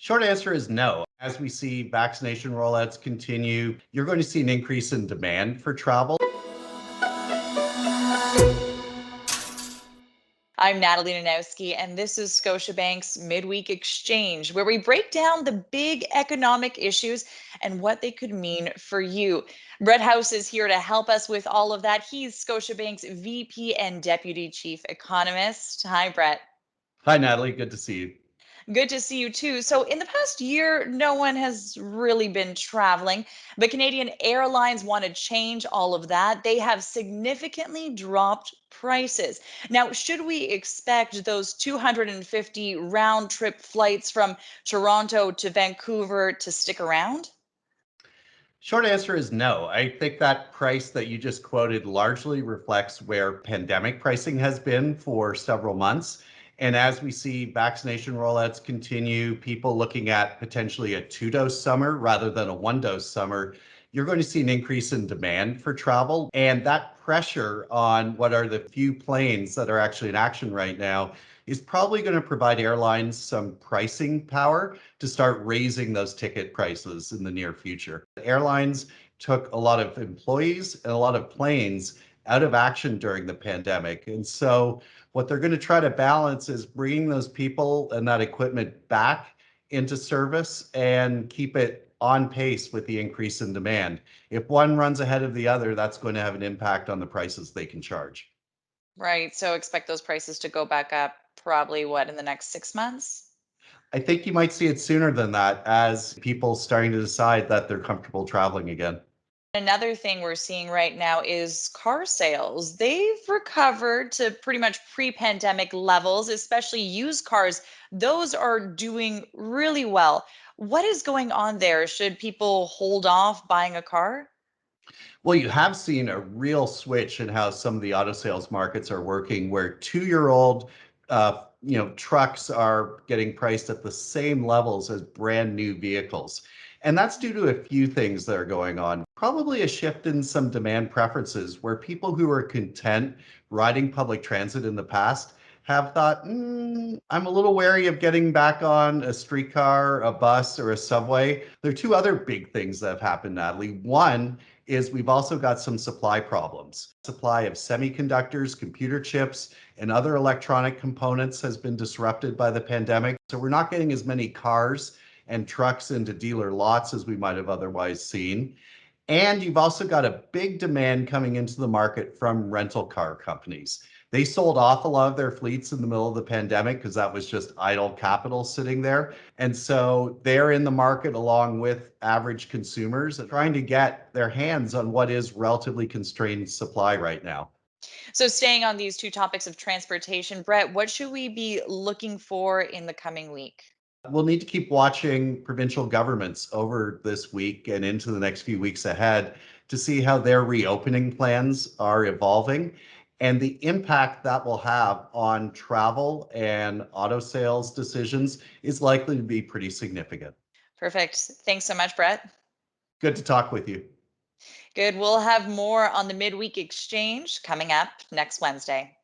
Short answer is no. As we see vaccination rollouts continue, you're going to see an increase in demand for travel. I'm Natalie Nanowski, and this is Scotiabank's Midweek Exchange, where we break down the big economic issues and what they could mean for you. Brett House is here to help us with all of that. He's Scotiabank's VP and Deputy Chief Economist. Hi, Brett. Hi, Natalie. Good to see you. Good to see you too. So, in the past year, no one has really been traveling, but Canadian airlines want to change all of that. They have significantly dropped prices. Now, should we expect those 250 round trip flights from Toronto to Vancouver to stick around? Short answer is no. I think that price that you just quoted largely reflects where pandemic pricing has been for several months. And as we see vaccination rollouts continue, people looking at potentially a two-dose summer rather than a one-dose summer, you're going to see an increase in demand for travel. And that pressure on what are the few planes that are actually in action right now is probably going to provide airlines some pricing power to start raising those ticket prices in the near future. Airlines took a lot of employees and a lot of planes out of action during the pandemic. And so what they're going to try to balance is bringing those people and that equipment back into service and keep it on pace with the increase in demand. If one runs ahead of the other, that's going to have an impact on the prices they can charge. Right. So, expect those prices to go back up probably what in the next 6 months? I think you might see it sooner than that as people starting to decide that they're comfortable traveling again. Another thing we're seeing right now is car sales. They've recovered to pretty much pre pandemic levels, especially used cars. Those are doing really well. What is going on there? Should people hold off buying a car? Well, you have seen a real switch in how some of the auto sales markets are working, where two-year-old, trucks are getting priced at the same levels as brand new vehicles. And that's due to a few things that are going on. Probably a shift in some demand preferences where people who are content riding public transit in the past have thought, I'm a little wary of getting back on a streetcar, a bus, or a subway. There are two other big things that have happened, Natalie. One is we've also got some supply problems. Supply of semiconductors, computer chips, and other electronic components has been disrupted by the pandemic. So we're not getting as many cars and trucks into dealer lots as we might have otherwise seen. And you've also got a big demand coming into the market from rental car companies. They sold off a lot of their fleets in the middle of the pandemic because that was just idle capital sitting there. And so they're in the market along with average consumers trying to get their hands on what is relatively constrained supply right now. So, staying on these two topics of transportation, Brett, what should we be looking for in the coming week? We'll need to keep watching provincial governments over this week and into the next few weeks ahead to see how their reopening plans are evolving and the impact that will have on travel and auto sales decisions is likely to be pretty significant. Perfect. Thanks so much, Brett. Good to talk with you. Good. We'll have more on the midweek exchange coming up next Wednesday.